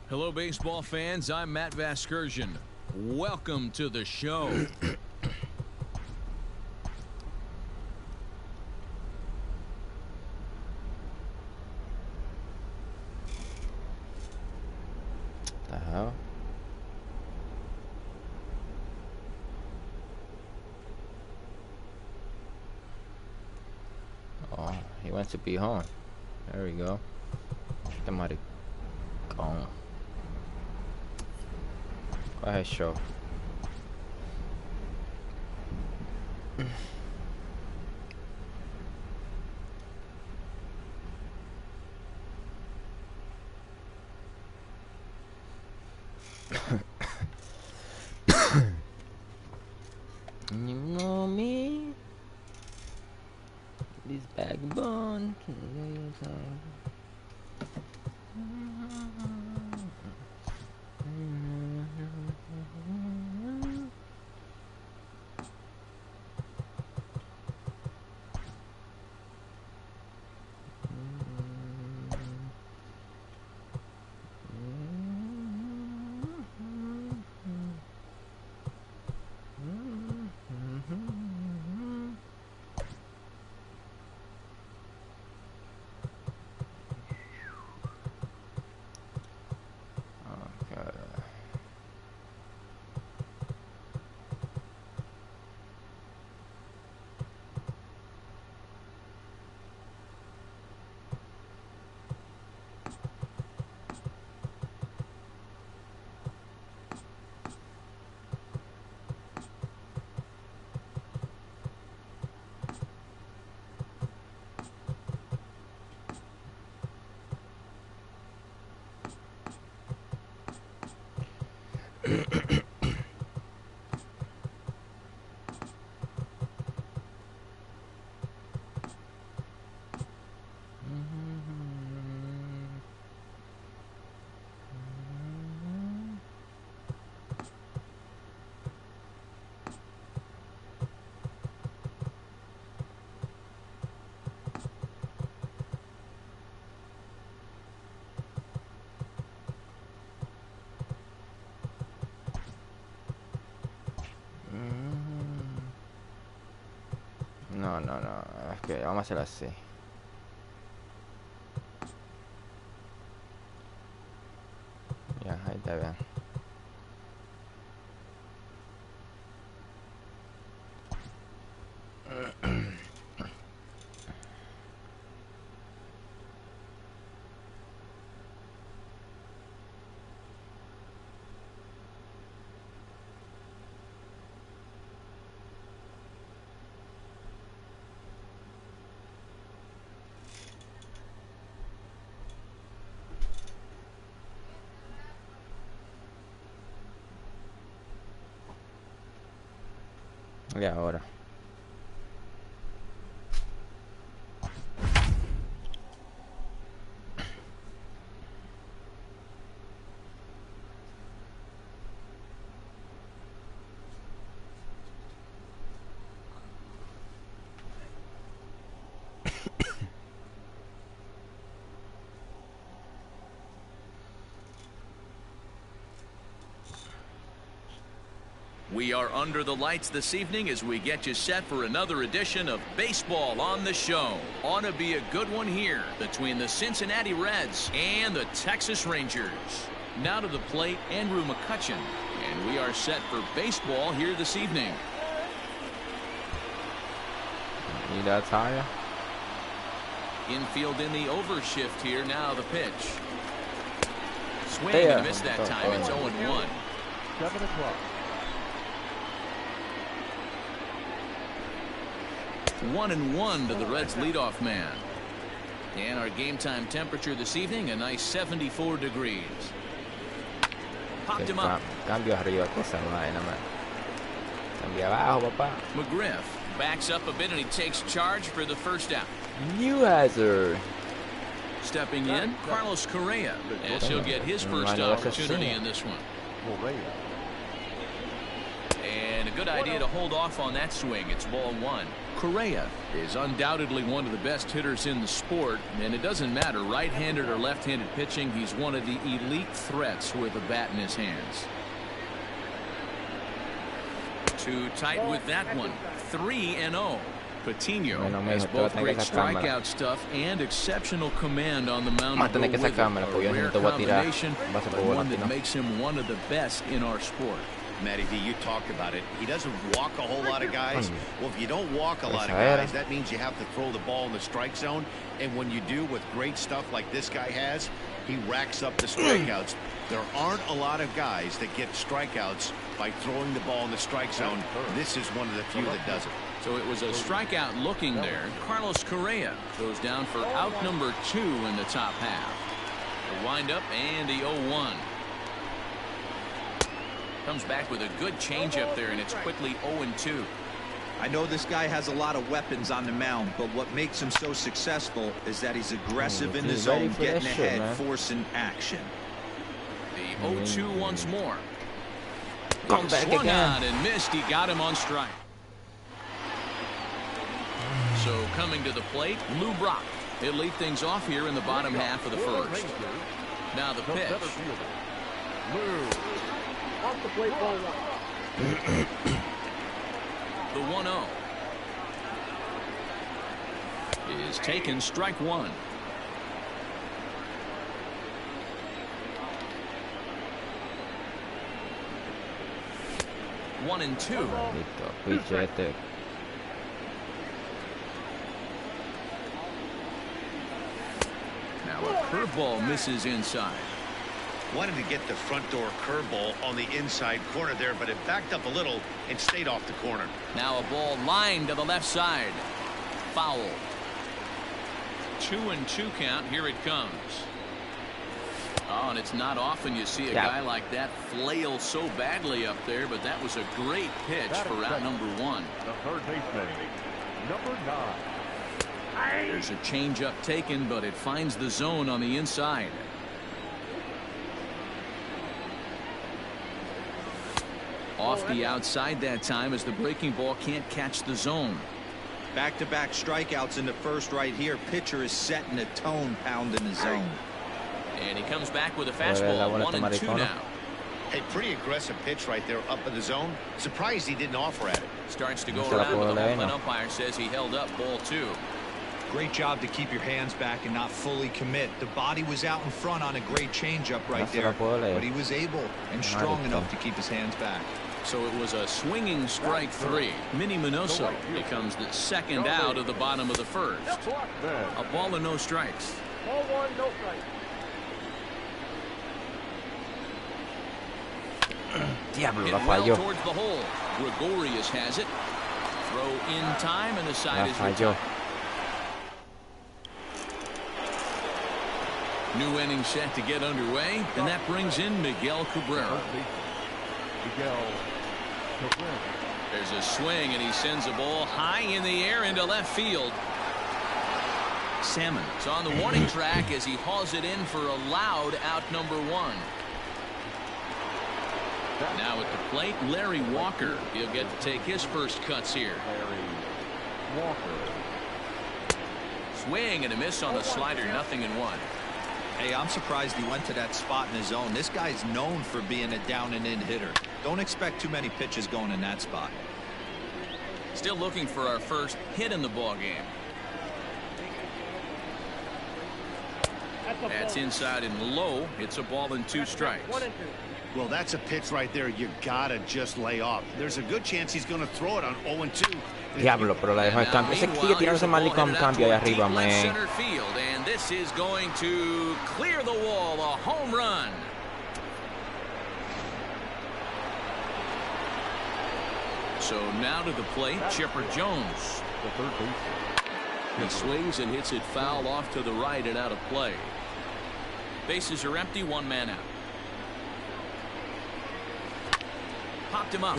Hello, baseball fans. I'm Matt Vasgersian. Welcome to the show. The hell? Oh, he wants to be home. There we go. Somebody gone. Go ahead, show. You know me, this backbone. No. Ok, vamos a hacer así. Ya, ahí está bien. Y ahora. We are under the lights this evening as we get you set for another edition of Baseball on the Show. Ought to be a good one here between the Cincinnati Reds and the Texas Rangers. Now to the plate, Andrew McCutchen, and we are set for baseball here this evening. Need that tire? Infield in the overshift here. Now the pitch. Swing There. and missed that time. It's 0-1. 7 o'clock. 1-1 to the Reds leadoff man. And our game time temperature this evening, a nice 74 degrees. Popped him up. Cambio arriba que esa vaina, man. Cambio abajo, papá. McGriff backs up a bit and he takes charge for the first out. New hazard. Stepping in, Carlos Correa, as he'll get his first opportunity in this one. And a good idea to hold off on that swing. It's ball 1. Correa is undoubtedly one of the best hitters in the sport, and it doesn't matter right-handed or left-handed pitching. He's one of the elite threats with a bat in his hands. Too tight with that one. 3-0. Patino has both great strikeout stuff and exceptional command on the mound. A rare combination, but one that makes him one of the best in our sport. Matty V, you talked about it. He doesn't walk a whole lot of guys. Well, if you don't walk a lot of guys, that means you have to throw the ball in the strike zone. And when you do with great stuff like this guy has, he racks up the strikeouts. There aren't a lot of guys that get strikeouts by throwing the ball in the strike zone. This is one of the few that does it. So it was a strikeout looking there. Carlos Correa goes down for out number 2 in the top half. The windup and the 0-1. Comes back with a good changeup there, and it's quickly 0-2. I know this guy has a lot of weapons on the mound, but what makes him so successful is that he's aggressive in the zone, getting ahead, forcing action. The 0-2 once more. Come back Swung again. on and missed. He got him on strike. So coming to the plate, Lou Brock. He'll lead things off here in the bottom half of the first. Now the pitch. Off the plate, ball 1. The 1-0 is taken, strike 1. One and 2. Now a curveball misses inside. Wanted to get the front door curveball on the inside corner there, but it backed up a little and stayed off the corner. Now a ball lined to the left side. Foul. 2-2 count. Here it comes. Oh, and it's not often you see a guy like that flail so badly up there, but that was a great pitch for out number 1. The third baseman, number 9. There's a changeup taken, but it finds the zone on the inside. Off the outside that time, as the breaking ball can't catch the zone. Back-to-back strikeouts in the first right here. Pitcher is setting a tone, pounding the zone. And he comes back with a fastball. 1-2 now. A pretty aggressive pitch right there up in the zone. Surprised he didn't offer at it. Starts to go around, but the home plate umpire says he held up ball 2. Great job to keep your hands back and not fully commit. The body was out in front on a great changeup right there, but he was able and strong enough to keep his hands back. So it was a swinging strike 3. Minnie Minoso becomes the second out of the bottom of the first. A ball and no strikes. Ball 1, no strike. Diablo, Hit la well falló. towards the hole. Gregorius has it. Throw in time, and the side La is falló. retired. New inning set to get underway, and that brings in Miguel Cabrera. There's a swing, and he sends a ball high in the air into left field. Salmon's on the warning track as he hauls it in for a loud out number 1. Now at the plate, Larry Walker. He'll get to take his first cuts here. Swing and a miss on the slider, 0-1. Hey, I'm surprised he went to that spot in his zone. This guy's known for being a down and in hitter. Don't expect too many pitches going in that spot. Still looking for our first hit in the ball game. That's inside and low. It's a ball and 2 strikes. 1-2. Well, that's a pitch right there you gotta just lay off. There's a good chance he's going to throw it on 0-2. Diablo, pero la dejó en cambio. Ese sigue tirándose mal y con cambio ahí arriba, man. Center field, and this is going to clear the wall. A home run. So now to the plate, Chipper Jones. The third baseman. He swings and hits it foul off to the right and out of play. Bases are empty, 1 man out. Popped him up.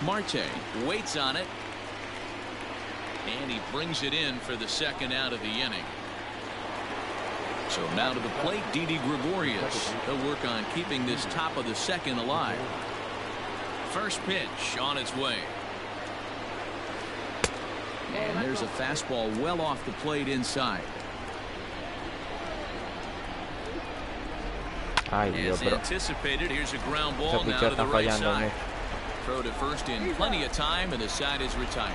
Marte waits on it, and he brings it in for the second out of the inning. So now to the plate, Didi Gregorius. He'll work on keeping this top of the second alive. First pitch on its way. And there's a fastball well off the plate inside. Ay, Dios, As anticipated, here's a ground ball now to the right side. Throw to first in plenty of time, and the side is retired.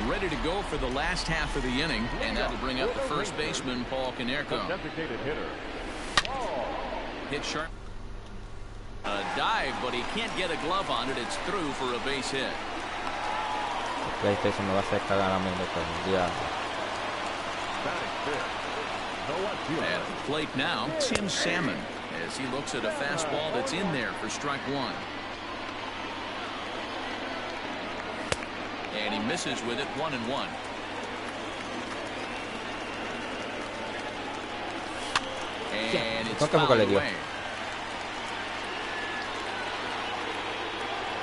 Ready to go for the last half of the inning, and that'll bring up the first baseman, Paul Konerko. Designated hitter. Hit sharp. A dive, but he can't get a glove on it. It's through for a base hit. PlayStation me va a hacer cagar a mí, loco. Diablo. At the plate now, Tim Salmon, as he looks at a fastball that's in there for strike one. And he misses with it, 1-1. And it's fouled away.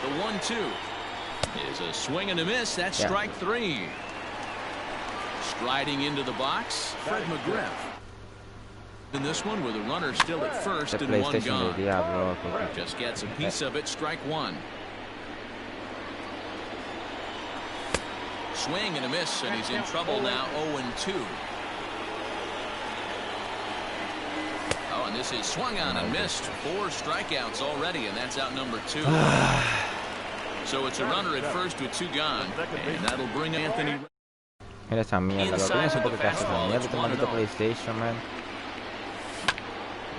The 1-2 is a swing and a miss. That's strike three. Striding into the box, Fred McGriff. In this one with a runner still at first and one gone. Just gets a piece of it, strike one. Swing and a miss, and he's in trouble now, 0-2. Oh, and this is swung on and missed. 4 strikeouts already, and that's out number 2. So it's a runner at first with 2 gone, and that'll bring Anthony. Mira esa mierda, loco. Yo no sé por qué te hace esa mierda, este maldito PlayStation, man.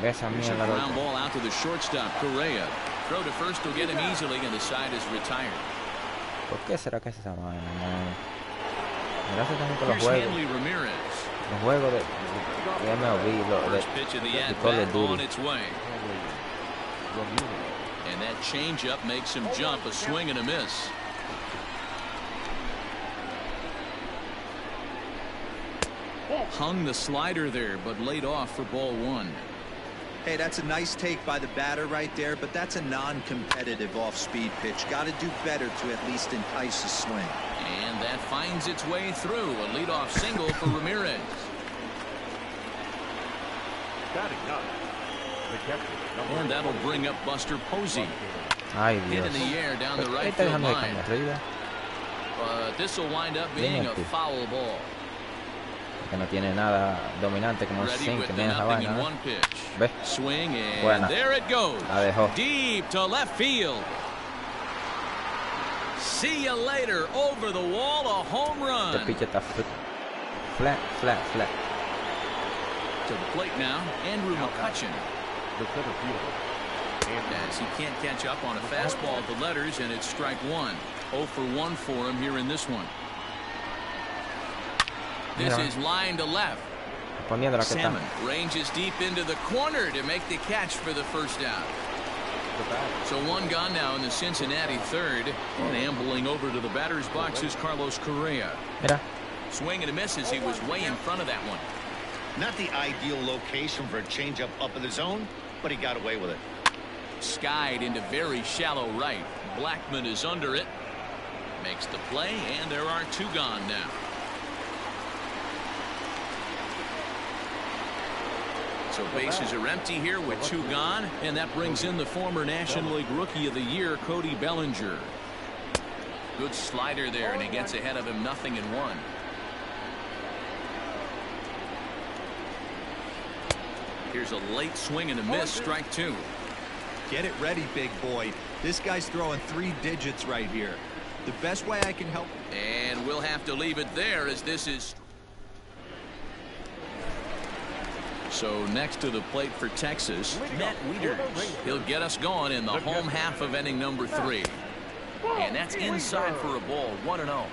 Ve esa mierda, loco. Ground ball out to the shortstop, Correa. Throw to first will get him easily, and the side is retired. ¿Por qué será que es esa vaina, man? Mira, hace también con los juegos. Los juegos de MLB, de COD and MLB. And that changeup makes him jump, a swing and a miss. Hung the slider there, but laid off for ball 1. Hey, that's a nice take by the batter right there, but that's a non-competitive off-speed pitch. Got to do better to at least entice a swing. And that finds its way through. A leadoff single for Ramirez. And that'll bring up Buster Posey. Hit in the air down the right field line. But this will wind up being a foul ball. Que no tiene nada dominante como el zinc que tiene esa vaina. ¿Ves? Swing and buena. There it goes. La dejó. Deep to left field. See you later. Over the wall, a home run. Este pitch está flat. To the plate now, Andrew McCutcheon. As he can't catch up on a fastball at the letters, and it's strike 1. 0 for 1 for him here in this one. This is line to left. Salmon ranges deep into the corner to make the catch for the first out. So 1 gone now in the Cincinnati third. And ambling over to the batter's box is Carlos Correa. Swing and a miss as he was way in front of that one. Not the ideal location for a changeup up in the zone, but he got away with it. Skied into very shallow right. Blackman is under it. Makes the play, and there are 2 gone now. So bases are empty here with 2 gone, and that brings in the former National League Rookie of the Year, Cody Bellinger. Good slider there, and he gets ahead of him, 0-1. Here's a late swing and a miss, strike 2. Get it ready, big boy. This guy's throwing 3 digits right here. The best way I can help. And we'll have to leave it there as this is. So next to the plate for Texas, Matt Wieters. He'll get us going in the home half of inning number 3. And that's inside for a ball, 1-0.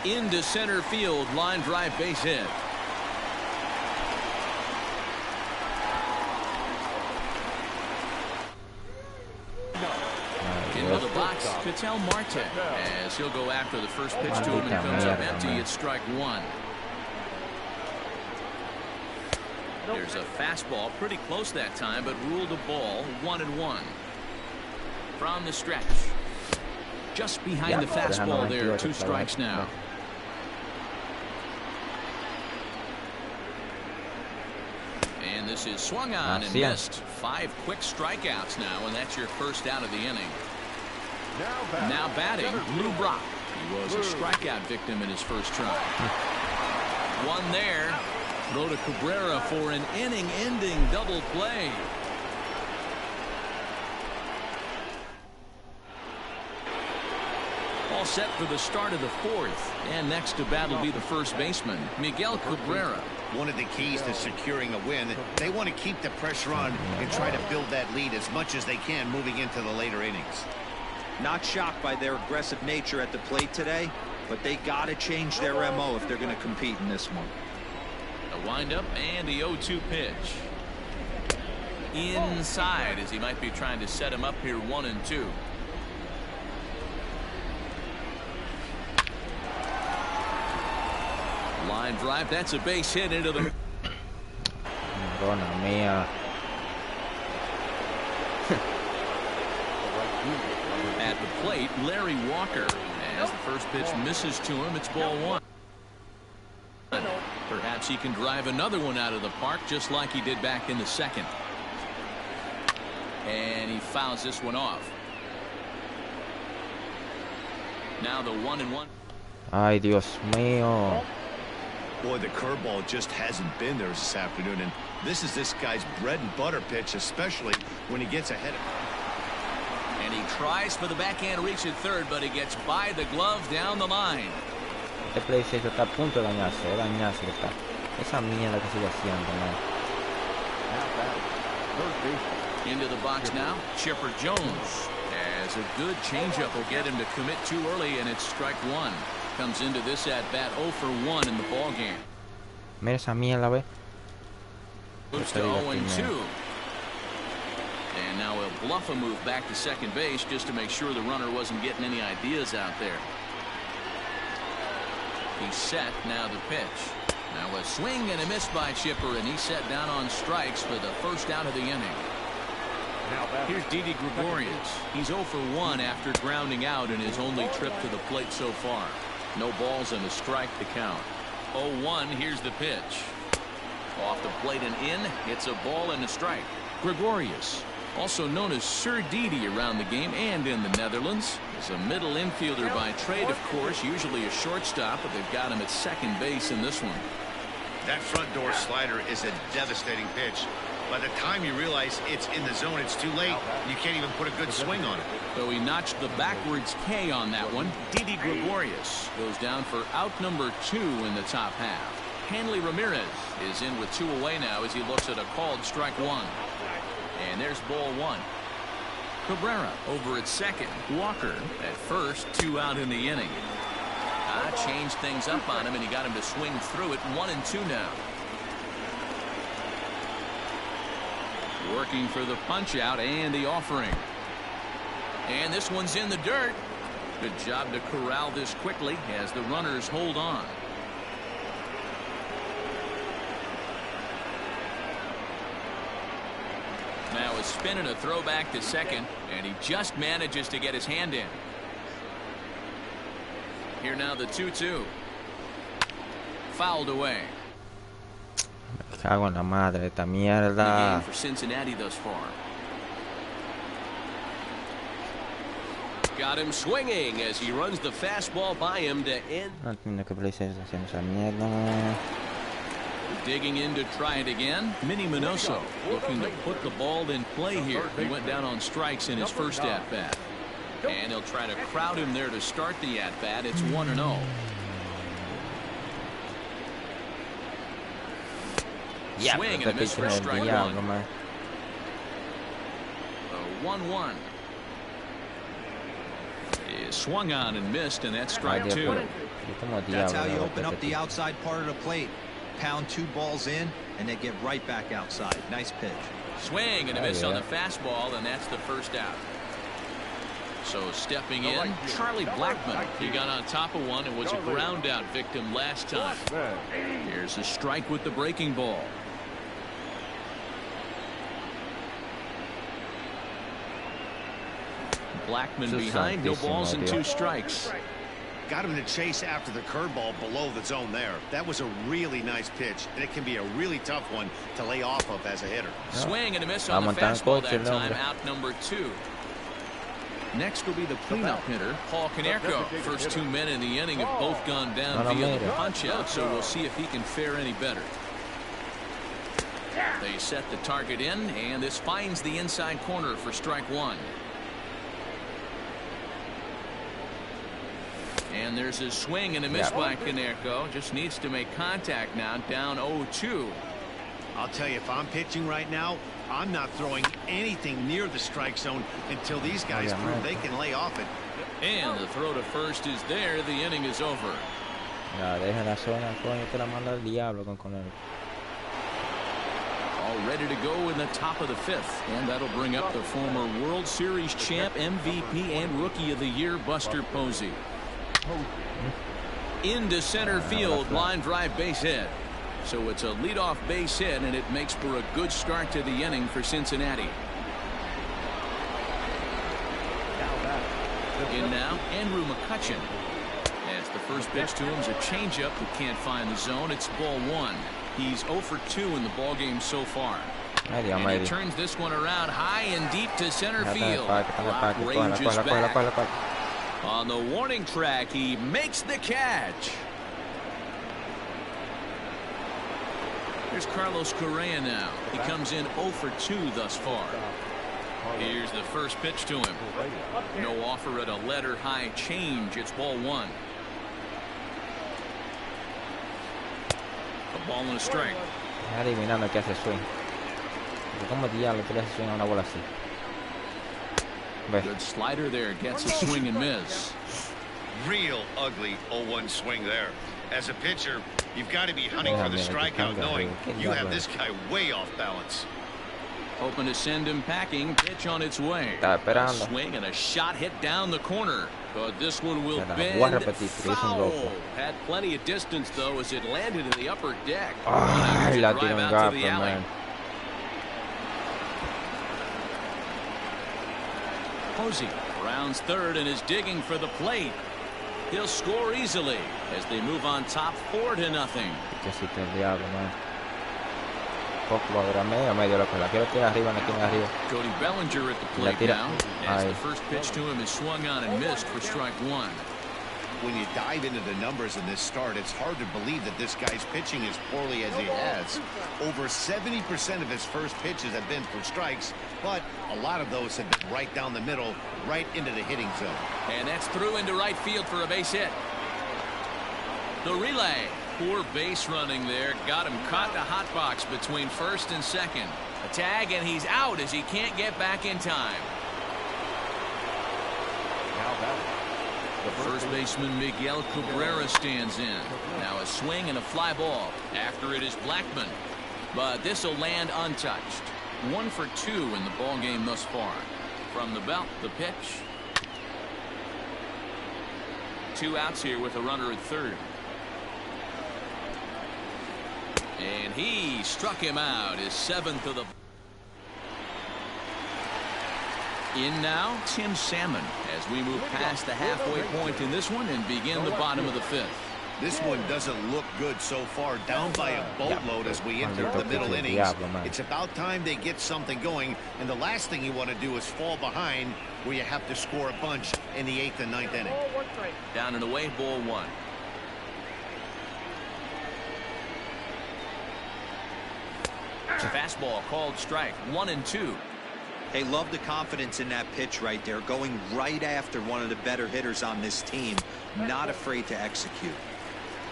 Into center field, line drive base hit. Into the box, Ketel Marte, as he'll go after the first pitch to him and comes up empty. It's strike 1. There's a fastball pretty close that time, but ruled a ball, 1-1. From the stretch. Just behind the fastball there, 2 strikes now. And this This is swung on and missed. 5 quick strikeouts now, and that's your first out of the inning. Now batting, Lou Brock. He was a strikeout victim in his first try. One there. Throw to Cabrera for an inning-ending double play. All set for the start of the 4th. And next to bat will be the first baseman, Miguel Cabrera. One of the keys to securing a win, they want to keep the pressure on and try to build that lead as much as they can moving into the later innings. Not shocked by their aggressive nature at the plate today, but they got to change their MO if they're going to compete in this one. A windup and the 0-2 pitch. Inside, as he might be trying to set him up here 1-2. Line drive, that's a base hit into the... At the plate, Larry Walker. As the first pitch misses to him, it's ball 1. Perhaps he can drive another one out of the park just like he did back in the second. And he fouls this one off. Now the 1-1. Ay, Dios mío. Boy, the curveball just hasn't been there this afternoon, and this is this guy's bread and butter pitch, especially when he gets ahead of him. And he tries for the backhand reach at third, but he gets by the glove down the line. Este PlayStation está a punto de dañarse, está. Esa mierda que sigue haciendo, man. Into the box now, Chipper Jones. As a good changeup will get him to commit too early, and it's strike 1. Comes into this at bat 0 for 1 in the ball game. Mira esa mierda, ve. Moves to 0-2. And now he'll bluff a move back to second base just to make sure the runner wasn't getting any ideas out there. He's set. Now the pitch. Now a swing and a miss by Chipper, and he's set down on strikes for the first out of the inning. Here's Didi Gregorius. He's 0 for 1 after grounding out in his only trip to the plate so far. No balls and a strike to count. 0-1. Here's the pitch. Off the plate and in. It's a ball and a strike. Gregorius, also known as Sir Didi around the game and in the Netherlands, is a middle infielder by trade, of course, usually a shortstop, but they've got him at second base in this one. That front door slider is a devastating pitch. By the time you realize it's in the zone, it's too late. You can't even put a good swing on it. So he notched the backwards K on that one. Didi Gregorius goes down for out number 2 in the top half. Hanley Ramirez is in with 2 away now as he looks at a called strike 1. And there's ball 1. Cabrera over at second. Walker at first. 2 out in the inning. Changed things up on him, and he got him to swing through it. 1-2 now. Working for the punch out and the offering. And this one's in the dirt. Good job to corral this quickly as the runners hold on. Now a spin and a throw back to second, and he just manages to get his hand in. Here now the 2-2. Fouled away. Cago en la madre, esta mierda. For Cincinnati thus far. Got him swinging as he runs the fastball by him to end. No entiendo qué PlayStation está haciendo esa mierda. Digging in to try it again. Minnie Minoso looking to put the ball in play here. He went down on strikes in his first at-bat. And he'll try to crowd him there to start the at-bat. It's 1-0. Yeah, swing and a miss for strike 1. 1-1. Is swung on and missed, and that's strike 2. That's how you open up the outside part of the plate. Pound 2 balls in, and they get right back outside. Nice pitch. Swing and a miss on the fastball, and that's the first out. So stepping in, Charlie Blackmon. He got on top of one and was a ground out victim last time. Here's a strike with the breaking ball. Blackmon behind, no balls and 2 strikes. Got him to chase after the curveball below the zone there. That was a really nice pitch, and it can be a really tough one to lay off of as a hitter. Swing and a miss on the fastball that time, out number 2. Next will be the cleanup hitter, Paul Konerko. First 2 men in the inning have both gone down via the punch-out, so we'll see if he can fare any better. They set the target in, and this finds the inside corner for strike 1. And there's a swing and a miss by Konerko. Just needs to make contact now, down 0-2. I'll tell you, if I'm pitching right now, I'm not throwing anything near the strike zone until these guys prove they can lay off it. And the throw to first is there. The inning is over. All ready to go in the top of the 5th. And that'll bring up the former World Series champ, MVP, and Rookie of the Year, Buster Posey. Into center field, line drive base hit. So it's a leadoff base hit, and it makes for a good start to the inning for Cincinnati. In now, Andrew McCutchen. As the first pitch to him is a changeup that can't find the zone. It's ball 1. He's 0 for 2 in the ballgame so far. And he turns this one around high and deep to center field. Clock ranges back. On the warning track, he makes the catch. Here's Carlos Correa now. He comes in 0 for 2 thus far. Here's the first pitch to him. No offer at a letter high change. It's ball 1. A ball and a strike. Adivinando que hace swing. ¿Cómo diablo tú le haces swing a una bola así? Good slider there. Gets a swing and miss. Real ugly 0-1 swing there. As a pitcher, you've got to be hunting for the strikeout, knowing you have this guy way off balance. Hoping to send him packing. Pitch on its way. A swing and a shot hit down the corner. But this one will bend foul. Had plenty of distance, though, as it landed in the upper deck. Ay, la tiró un gato, man. Posey rounds third and is digging for the plate. He'll score easily as they move on top 4-0. Cody Bellinger at the plate now, as the first pitch to him is swung on and missed for strike 1. When you dive into the numbers in this start, it's hard to believe that this guy's pitching as poorly as he has. Over 70% of his first pitches have been for strikes, but a lot of those have been right down the middle, right into the hitting zone. And that's through into right field for a base hit. The relay. Poor base running there. Got him caught in a hot box between first and second. A tag, and he's out as he can't get back in time. The first baseman Miguel Cabrera stands in. Now a swing and a fly ball. After it is Blackman. But this will land untouched. 1 for 2 in the ball game thus far. From the belt, the pitch. 2 outs here with a runner at third. And he struck him out, his 7th of the. In now, Tim Salmon, as we move past the halfway point in this one and begin the bottom of the 5th. This one doesn't look good so far, down by a boatload as we enter the middle innings. It's about time they get something going, and the last thing you want to do is fall behind where you have to score a bunch in the 8th and 9th inning. Down and away, ball 1. Fastball called strike. 1-2. Hey, love the confidence in that pitch right there, going right after one of the better hitters on this team, not afraid to execute.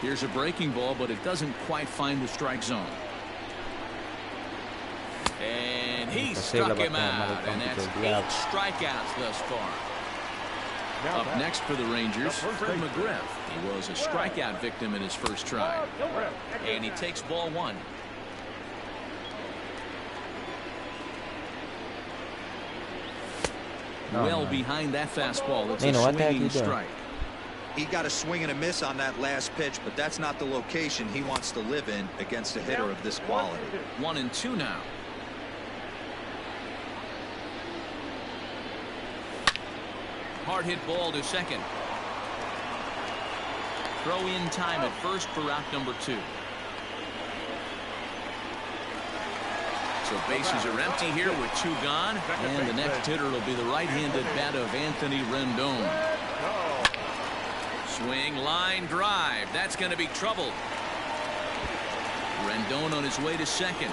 Here's a breaking ball, but it doesn't quite find the strike zone. And he struck him out, and that's 8 strikeouts thus far. Up next for the Rangers, Fred McGriff. He was a strikeout victim in his first try. And he takes ball 1. Well behind that fastball. It's a swinging strike. He got a swing and a miss on that last pitch, but that's not the location he wants to live in against a hitter of this quality. 1-2 now. Hard hit ball to second. Throw in time at first for out number 2. So bases are empty here with 2 gone. And the next hitter will be the right-handed bat of Anthony Rendon. Swing, line, drive. That's going to be trouble. Rendon on his way to second.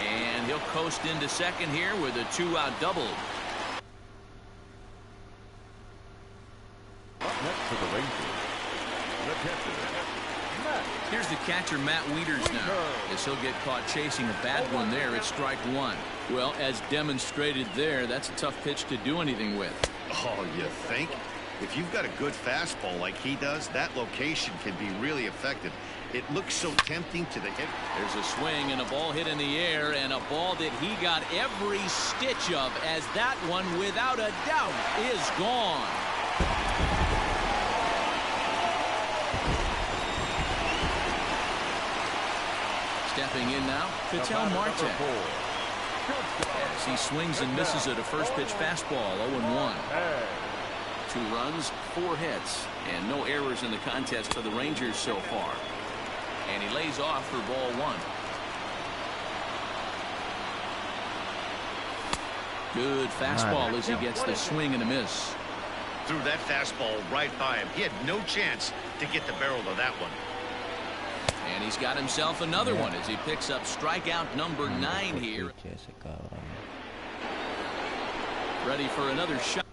And he'll coast into second here with a 2-out double. Up next for the Rangers, the catcher, Here's the catcher, Matt Wieters now, as he'll get caught chasing a bad one there at strike 1. Well, as demonstrated there, that's a tough pitch to do anything with. Oh, you think? If you've got a good fastball like he does, that location can be really effective. It looks so tempting to the hit. There's a swing and a ball hit in the air, and a ball that he got every stitch of, as that one, without a doubt, is gone. Stepping in now, Ketel Marte. As he swings and misses at a first pitch fastball, 0-1. 2 runs, 4 hits, and no errors in the contest for the Rangers so far. And he lays off for ball 1. Good fastball as he gets the swing and a miss. Threw that fastball right by him. He had no chance to get the barrel of that one. And he's got himself another one as he picks up strikeout number 9 here. Ready for another shot.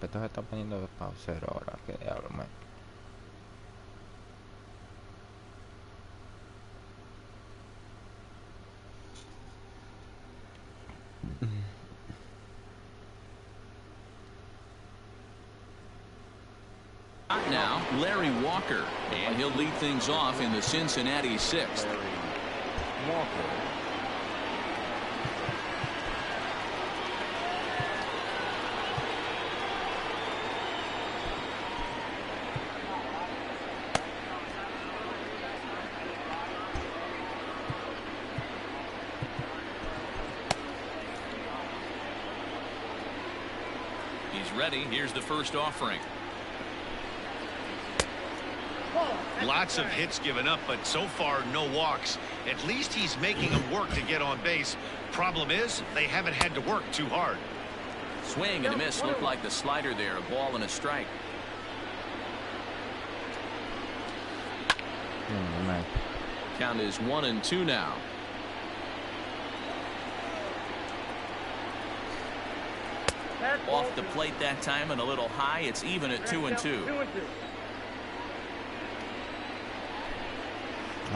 Esto se está poniendo pausero ahora, que diablo, man. Now, Larry Walker, and he'll lead things off in the Cincinnati 6th. Walker. He's ready. Here's the first offering. Lots of hits given up, but so far no walks. At least he's making them work to get on base. Problem is, they haven't had to work too hard. Swing and a miss. Looked like the slider there. A ball and a strike. Count is 1-2 now. Off the plate that time and a little high. It's even at 2-2.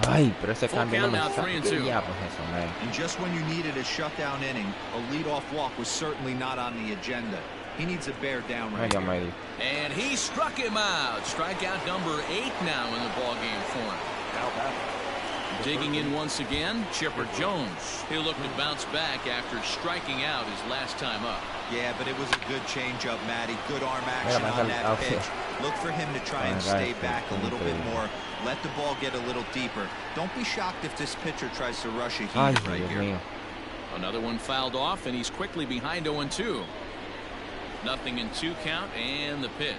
Ay, pero ese cambio no me now, 3-2. Ya, pues eso, man. And just when you needed a shutdown inning, a leadoff walk was certainly not on the agenda. He needs a bear down right here. And he struck him out. Strikeout number 8 now in the ballgame for him. Digging in once again, Chipper Jones. He'll look to bounce back after striking out his last time up. Yeah, but it was a good changeup, Matty. Good arm action on that pitch. Look for him to try and stay back a little bit more. Let the ball get a little deeper. Don't be shocked if this pitcher tries to rush a heater right here. Another one fouled off, and he's quickly behind 0-2. 0-2 count, and the pitch.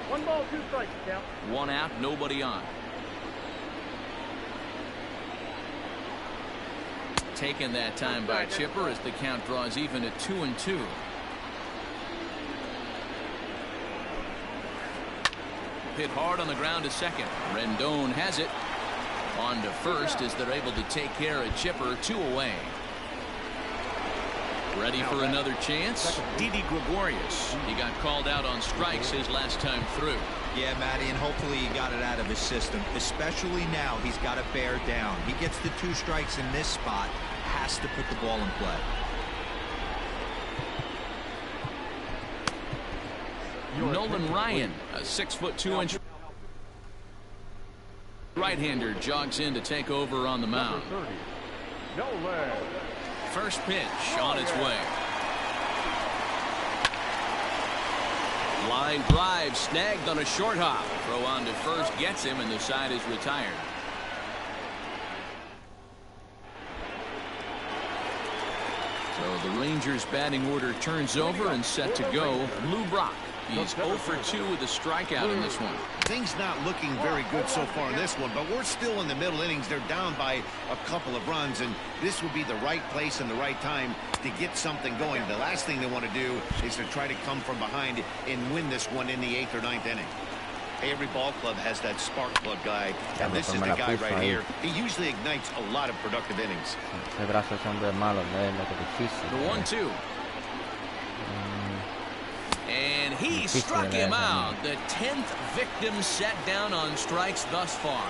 1 ball, 2 strikes, count. 1 out, nobody on. Taken that time by Chipper as the count draws even at 2-2. Hit hard on the ground to second. Rendon has it. On to first as they're able to take care of Chipper. 2 away. Ready for another chance? Didi Gregorius. He got called out on strikes his last time through. Yeah, Matty, and hopefully he got it out of his system. Especially now, he's got to bear down. He gets the 2 strikes in this spot. Has to put the ball in play. Nolan Ryan, a 6'2" right-hander, jogs in to take over on the mound. No leg. First pitch on its way. Line drive snagged on a short hop. Throw on to first gets him, and the side is retired. So the Rangers batting order turns over and set to go. Lou Brock. He's 0 for 2 with a strikeout in this one. Things not looking very good so far in this one, but we're still in the middle innings. They're down by a couple of runs, and this would be the right place and the right time to get something going. The last thing they want to do is to try to come from behind and win this one in the 8th or 9th inning. Every ball club has that spark plug guy, and this is the guy right here. He usually ignites a lot of productive innings. The 1-2. And he struck him out. The 10th victim set down on strikes thus far.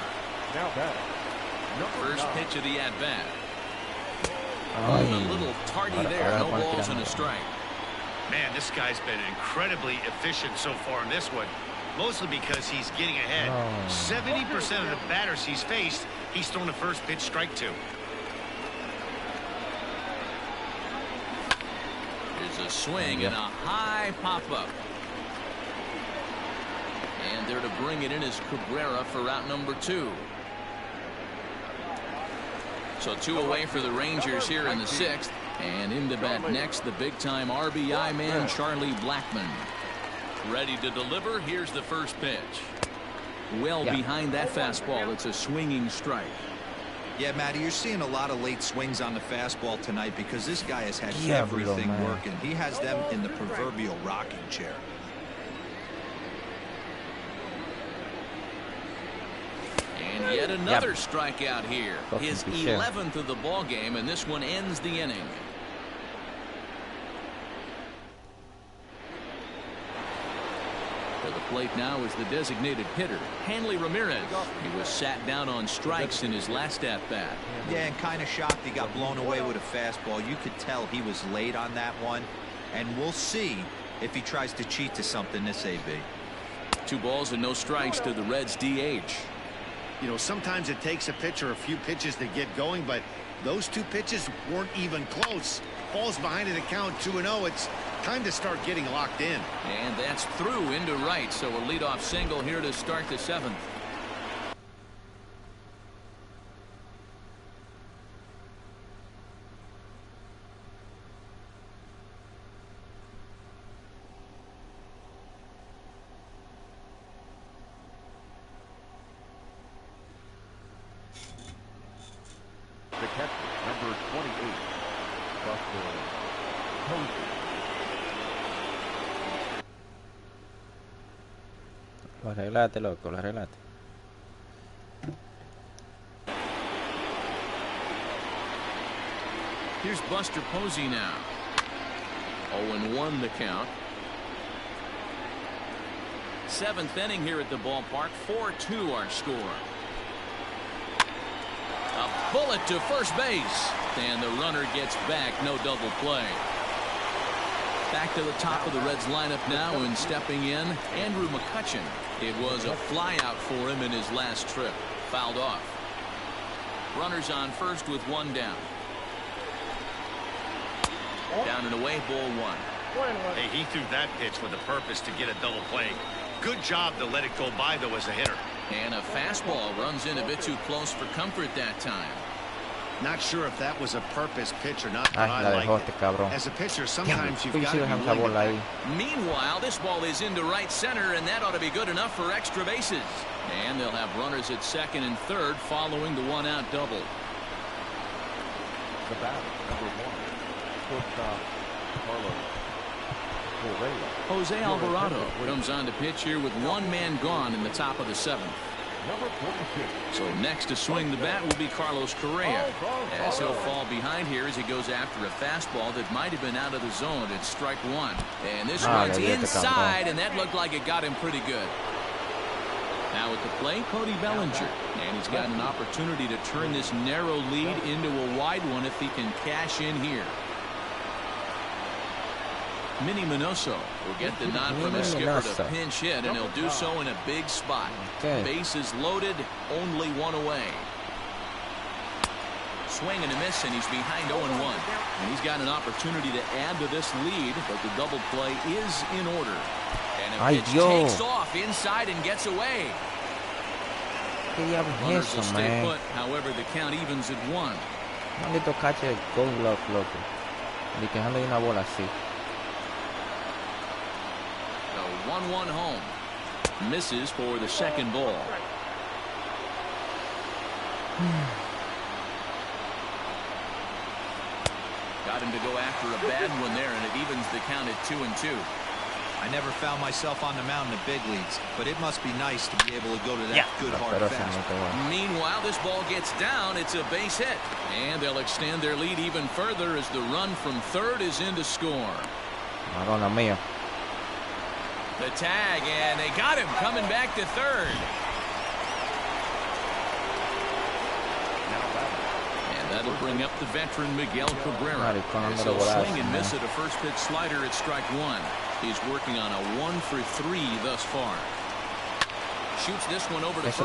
Now back. First pitch of the at-bat. A little tardy there. No balls and a strike. Man, this guy's been incredibly efficient so far in this one. Mostly because he's getting ahead. 70% of the batters he's faced, he's thrown a first pitch strike to. There's a swing and a high pop-up. And there to bring it in is Cabrera for out number 2. So 2 away for the Rangers here in the 6th. And in to bat next, the big-time RBI man, Charlie Blackmon. Ready to deliver. Here's the first pitch. Well behind that fastball. It's a swinging strike. Yeah, Matty, you're seeing a lot of late swings on the fastball tonight because this guy has had everything working. He has them in the proverbial rocking chair. And yet another strikeout here. His 11th of the ball game, and this one ends the inning. For the plate now is the designated hitter, Hanley Ramirez. He was sat down on strikes in his last at-bat. Yeah, and kind of shocked he got blown away with a fastball. You could tell he was late on that one, and we'll see if he tries to cheat to something this AB. 2 balls and no strikes to the Reds DH. You know, sometimes it takes a pitcher a few pitches to get going, but those 2 pitches weren't even close. Falls behind in the count 2-0. It's time to start getting locked in. And that's through into right, so a leadoff single here to start the 7th. The catcher, number 28, Buster Posey. Lo arreglaste, loco, lo arreglaste. Here's Buster Posey now. 0-1 the count. 7th inning here at the ballpark. 4-2 our score. A bullet to first base. And the runner gets back. No double play. Back to the top of the Reds lineup now, and stepping in, Andrew McCutchen. It was a flyout for him in his last trip. Fouled off. Runners on first with 1 down. Down and away, ball 1. Hey, he threw that pitch with a purpose to get a double play. Good job to let it go by, though, as a hitter. And a fastball runs in a bit too close for comfort that time. Not sure if that was a purpose pitch or not, but I like it. As a pitcher, sometimes you've got to be willing. Meanwhile, this ball is into right center, and that ought to be good enough for extra bases. And they'll have runners at 2nd and 3rd following the 1-out double. The batter, number 1, shortstop Carlos. Jose Alvarado comes on to pitch here with 1 man gone in the top of the 7th. Number 46. So next to swing the bat will be Carlos Correa, as he'll fall behind here as he goes after a fastball that might have been out of the zone. It's strike 1, and this one's inside, and that looked like it got him pretty good. Now at the plate, Cody Bellinger, and he's got an opportunity to turn this narrow lead into a wide one if he can cash in here. Minnie Minoso will get the nod from the skipper to pinch hit, and he'll do so in a big spot. Bases loaded, only 1 away. Swing and a miss, and he's behind 0-1. And he's got an opportunity to add to this lead, but the double play is in order. And a pitch takes off inside and gets away. Runners will stay put, however, the count evens at 1. Maldito cache Gold Glove, loco. Ni quejando de una bola así. The 1-1 home. Misses for the second ball. Got him to go after a bad one there, and it evens the count at 2-2. I never found myself on the mound in the big leagues, but it must be nice to be able to go to that good hard fastball. Meanwhile, this ball gets down. It's a base hit. And they'll extend their lead even further as the run from third is in to score. Madonna mia. The tag, and they got him coming back to third. And that'll bring up the veteran Miguel Cabrera. This will swing and miss at a first pitch slider at strike 1. He's working on a 1-for-3 thus far. Shoots this one over to first.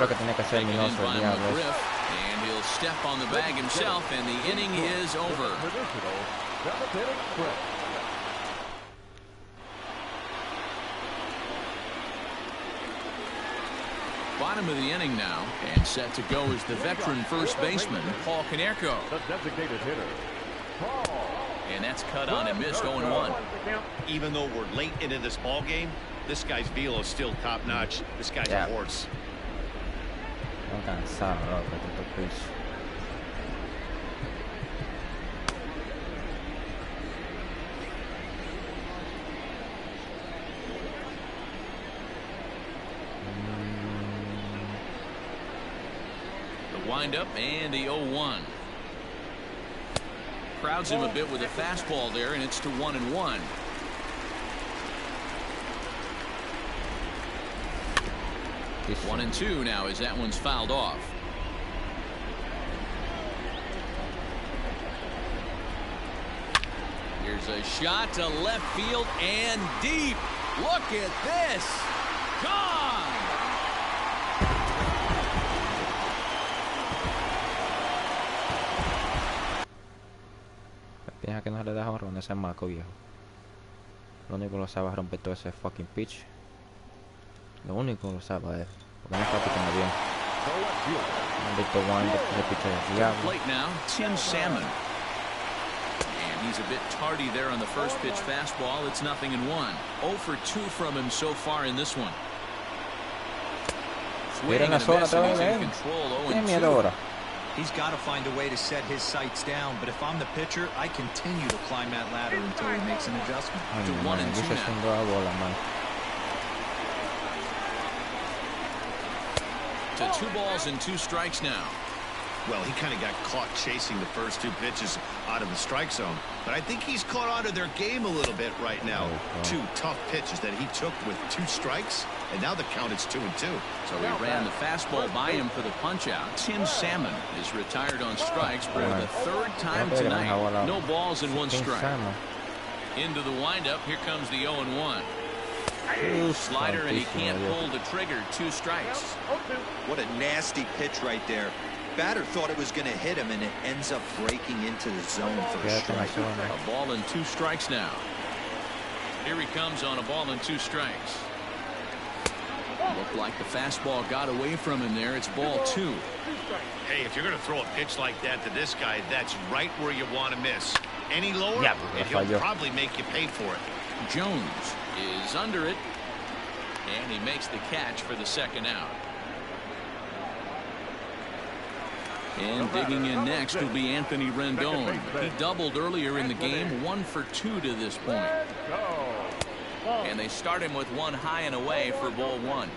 Taken in by McGriff, and he'll step on the bag himself, and the inning is over. Bottom of the inning now, and set to go is the veteran first baseman, Paul Konerko. The designated hitter, Paul. And that's cut on and missed 0-1. Even though we're late into this ball game, this guy's velo is still top notch. This guy's a horse. I'm cansado, loco, tanto pitch. The windup and the 0-1. Crowds him a bit with a fastball there, and it's to 1-1. It's 1-2 now as that one's fouled off. Here's a shot to left field and deep. Look at this. Gone. Piensa que no se le deja romper ese maco viejo. Lo único que lo sabe es romper todo ese fucking pitch. Lo único que lo sabe es porque no está picando bien. Maldito wind up the pitcher del diablo. Plate now, Tim Salmon. And he's a bit tardy there on the first pitch fastball. It's 0-1. 0-for-2 from him so far in this one. Swing and a miss, and he's in control. 0-2. He's got to find a way to set his sights down, but if I'm the pitcher, I continue to climb that ladder until he makes an adjustment. To 1-2 now. To 2 balls and 2 strikes now. Well, he kind of got caught chasing the first 2 pitches out of the strike zone, but I think he's caught onto their game a little bit right now. 2 tough pitches that he took with 2 strikes, and now the count is 2-2. So he ran the fastball by him for the punch-out. Tim Salmon is retired on strikes for the 3rd time tonight. No balls and 1 strike. Into the windup. Here comes the 0-1. Slider, and he can't pull the trigger. 2 strikes. What a nasty pitch right there. Batter thought it was going to hit him, and it ends up breaking into the zone for a strike. A ball and 2 strikes now. Here he comes on a ball and 2 strikes. Looked like the fastball got away from him there. It's ball 2. Hey, if you're going to throw a pitch like that to this guy, that's right where you want to miss. Any lower, and he'll probably make you pay for it. Jones is under it, and he makes the catch for the 2nd out. And digging in next will be Anthony Rendon. He doubled earlier in the game, 1 for 2 to this point. And they start him with 1 high and away for ball 1.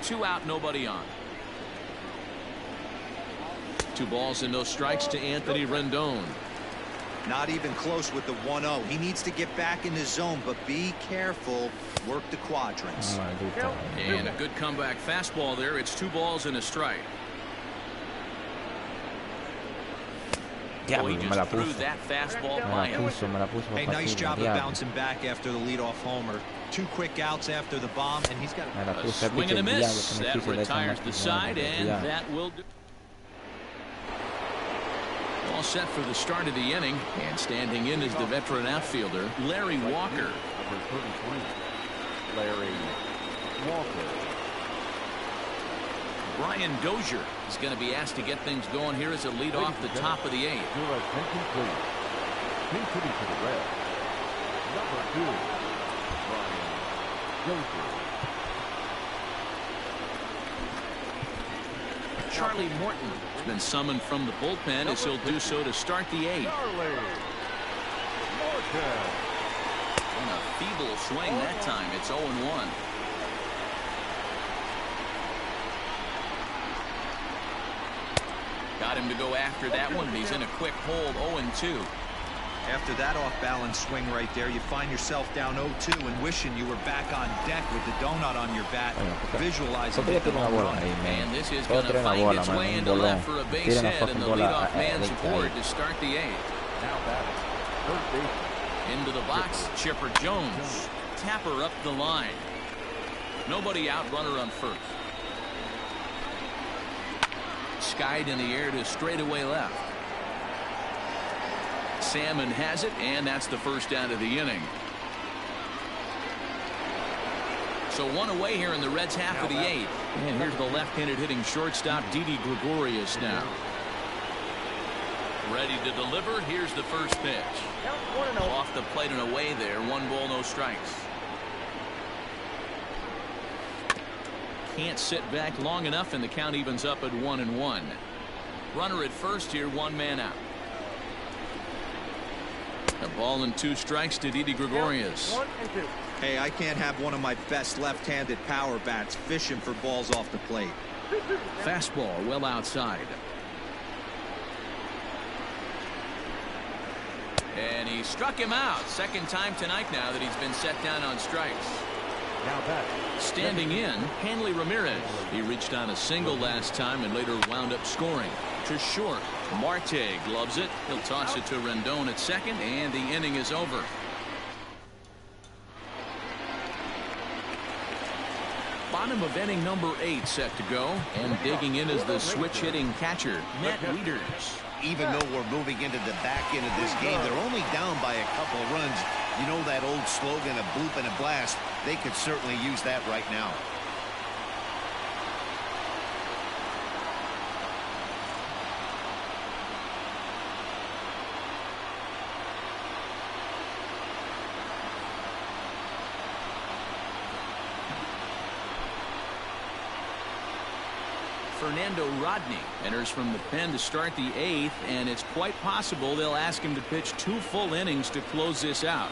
2 out, nobody on. 2 balls and no strikes to Anthony Rendon. Not even close with the 1-0. He needs to get back in the zone, but be careful. Work the quadrants. And a good comeback fastball there. It's 2 balls and a strike. Yeah, he just threw that fastball by him. Hey, nice job of bouncing back after the leadoff homer. 2 quick outs after the bomb, and he's got a swing and a miss. That retires the side, and that will do. All set for the start of the inning, and standing in is the veteran outfielder, Larry Walker. Number 33, Larry Walker. Brian Dozier is going to be asked to get things going here as a lead off the top of the 8th. Your attention, please. Pink hitting to the red. Number 2, Brian Dozier. Charlie Morton has been summoned from the bullpen as he'll do so to start the 8th. Charlie Morton. And a feeble swing that time. It's 0-1. Got him to go after that one, but he's in a quick hold, 0-2. After that off-balance swing right there, you find yourself down 0-2 and wishing you were back on deck with the donut on your bat, visualizing the home run. And this is going to find its way into left for a base hit, and the leadoff man's aboard to start the 8th. Now batting, third base. Into the box, Chipper Jones. Tapper up the line. Nobody out, runner on first. Skied in the air to straightaway left. Salmon has it, and that's the first out of the inning. So one away here in the Reds' half of the 8th. And here's the left-handed hitting shortstop, Didi Gregorius now. Ready to deliver. Here's the first pitch. Off the plate and away there. 1 ball, no strikes. Can't sit back long enough, and the count evens up at 1-1. Runner at first here, 1 man out. A ball and 2 strikes to Didi Gregorius. Hey, I can't have one of my best left-handed power bats fishing for balls off the plate. Fastball well outside. And he struck him out. Second time tonight now that he's been set down on strikes. Now back. Standing in, Hanley Ramirez. He reached on a single last time and later wound up scoring. To short. Marte gloves it. He'll toss it to Rendon at second, and the inning is over. Bottom of inning number 8 set to go, and digging in is the switch hitting catcher, Matt Wieters. Even though we're moving into the back end of this game, they're only down by a couple of runs. You know that old slogan, a bloop and a blast. They could certainly use that right now. Fernando Rodney enters from the pen to start the 8th, and it's quite possible they'll ask him to pitch 2 full innings to close this out.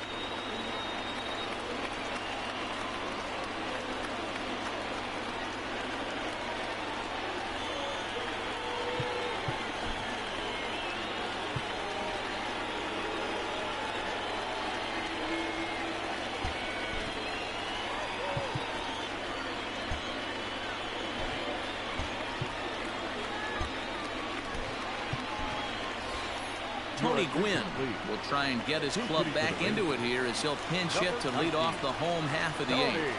Tony Gwynn will try and get his club back into it here as he'll pinch hit to lead off the home half of the 8th.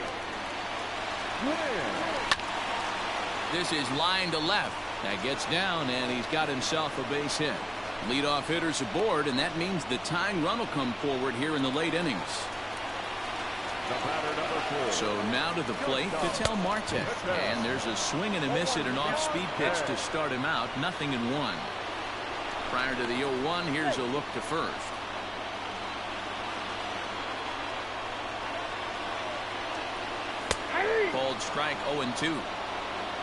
This is line to left. That gets down, and he's got himself a base hit. Leadoff hitters aboard, and that means the tying run will come forward here in the late innings. So now to the plate, Ketel Marte. And there's a swing and a miss at an off-speed pitch to start him out. 0-1. Prior to the 0-1, here's a look to first. Called strike, 0-2.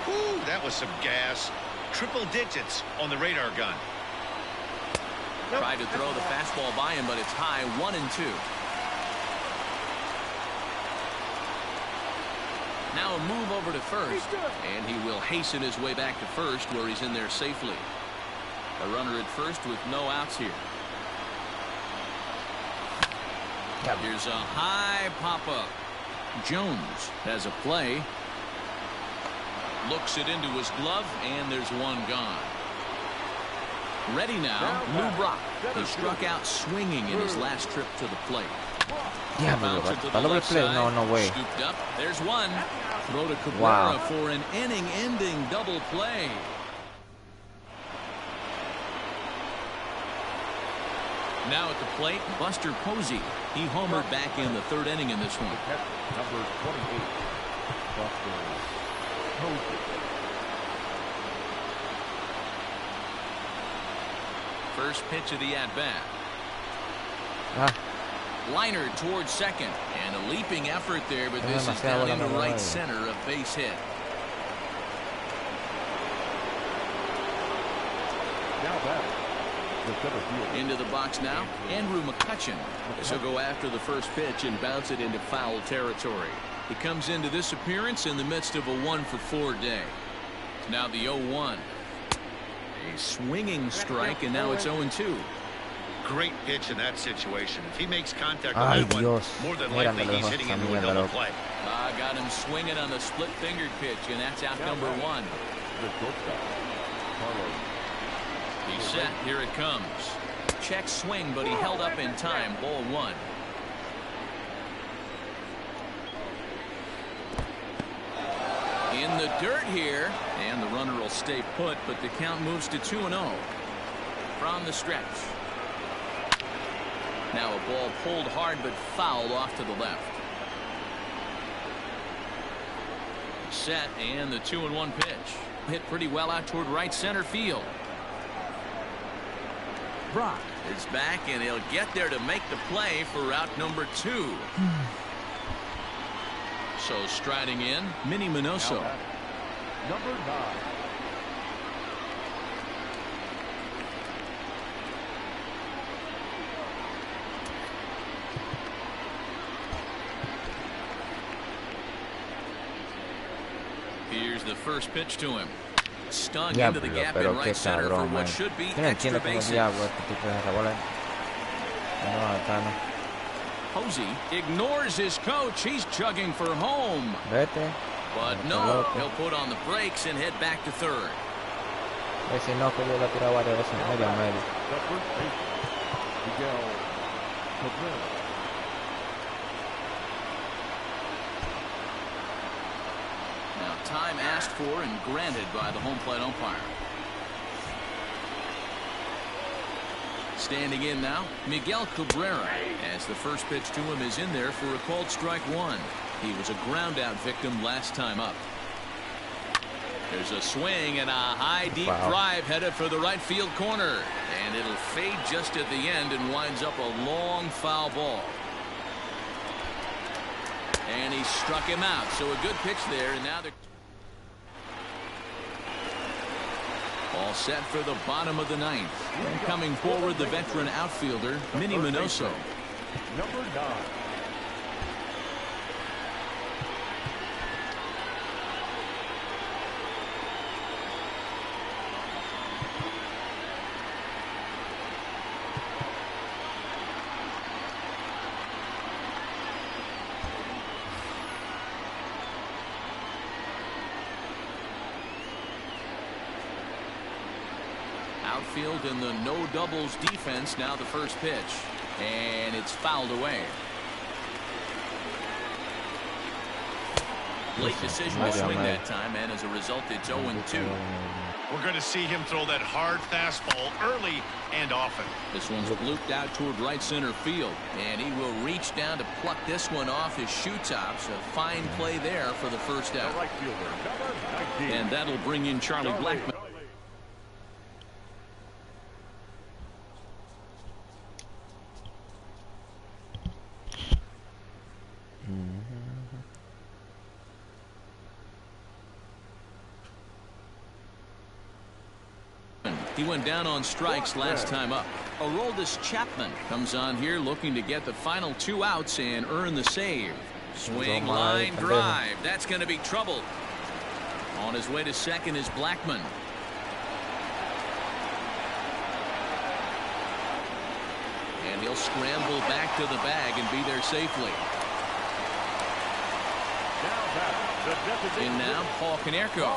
Whew, that was some gas. Triple digits on the radar gun. Tried to throw the fastball by him, but it's high, 1-2. Now a move over to first, and he will hasten his way back to first, where he's in there safely. A runner at first with no outs here. Here's a high pop-up. Jones has a play. Looks it into his glove, and there's one gone. Ready now, Lou Brock. He struck out swinging in his last trip to the plate. Yeah, no way. Scooped up. There's one. Throw to Cabrera for an inning-ending double play. Now at the plate, Buster Posey. He homered back in the third inning in this one. Number 28, Buster Posey. First pitch of the at-bat. Liner towards second. And a leaping effort there, but this is down into right center, a base hit. Now batting, the center fielder. Into the box now, Andrew McCutcheon. He'll go after the first pitch and bounce it into foul territory. He comes into this appearance in the midst of a 1-for-4 day. Now the 0-1. A swinging strike, and now it's 0-2. Great pitch in that situation. If he makes contact on that one, more than likely he's hitting into a double play. Got him swinging on the split-fingered pitch, and that's out number 1. He's set. Here it comes. Check swing, but he held up in time. Ball 1. In the dirt here, and the runner will stay put, but the count moves to 2-0 from the stretch. Now a ball pulled hard but fouled off to the left. Set, and the 2-1 pitch. Hit pretty well out toward right center field. Brock is back, and he'll get there to make the play for route number 2. So striding in, Minnie Minoso. Number 9. Here's the first pitch to him. Stung into the gap in right center for what should be extra bases. Posey ignores his coach. He's chugging for home. But no, he'll put on the brakes and head back to third. Now time asked for and granted by the home plate umpire. Standing in now, Miguel Cabrera, as the first pitch to him is in there for a called strike 1. He was a ground out victim last time up. There's a swing and a high deep drive headed for the right field corner, and it'll fade just at the end and winds up a long foul ball. And he struck him out, so a good pitch there, and now they're all set for the bottom of the 9th. And coming forward, the veteran outfielder, Minnie Minoso. Number 9. Outfield in the no doubles defense. Now the first pitch, and it's fouled away. Late decision to swing that time, and as a result it's 0-2. We're going to see him throw that hard fastball early and often. This one's looped out toward right center field, and he will reach down to pluck this one off his shoe tops. A fine play there for the first out. Right fielder, number 19. And that'll bring in Charlie Blackmon. He went down on strikes last time up. Aroldis Chapman comes on here looking to get the final 2 outs and earn the save. Swing, line, drive. That's going to be trouble. On his way to second is Blackmon. And he'll scramble back to the bag and be there safely. In now, Paul Konerko,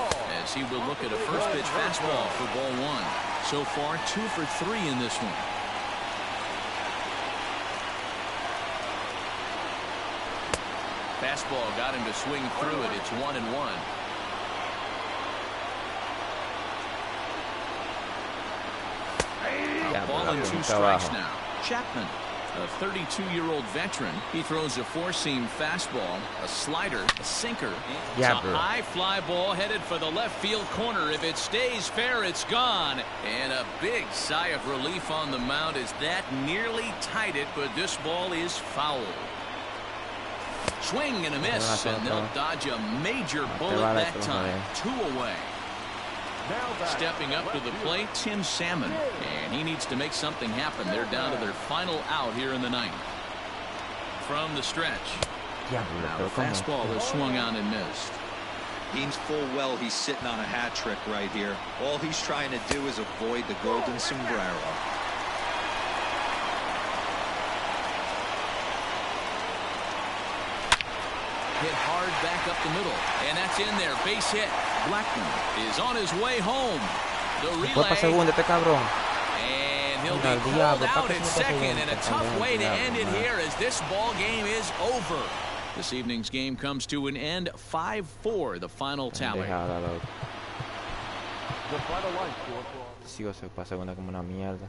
as he will look at a first pitch fastball for ball 1. So far, 2 for 3 in this one. Fastball got him to swing through it. It's 1-1. Ball and 2 strikes now. Chapman, a 32-year-old veteran. He throws a four-seam fastball, a slider, a sinker. It's a high fly ball headed for the left field corner. If it stays fair, it's gone. And a big sigh of relief on the mound as that nearly tied it, but this ball is foul. Swing and a miss, and they'll dodge a major bullet that time. 2 away. Stepping up to the plate, Tim Salmon, and he needs to make something happen. They're down to their final out here in the 9th. From the stretch, now the fastball is swung on and missed. Means full well he's sitting on a hat trick right here. All he's trying to do is avoid the golden sombrero. Hit hard back up the middle, and that's in there. Base hit. Blackman is on his way home. The relay. And he'll be called out at second, and a tough way to end it here as this ball game is over. This evening's game comes to an end. 5-4, the final tally. The final line score. Sí, o se pasa una como una mierda.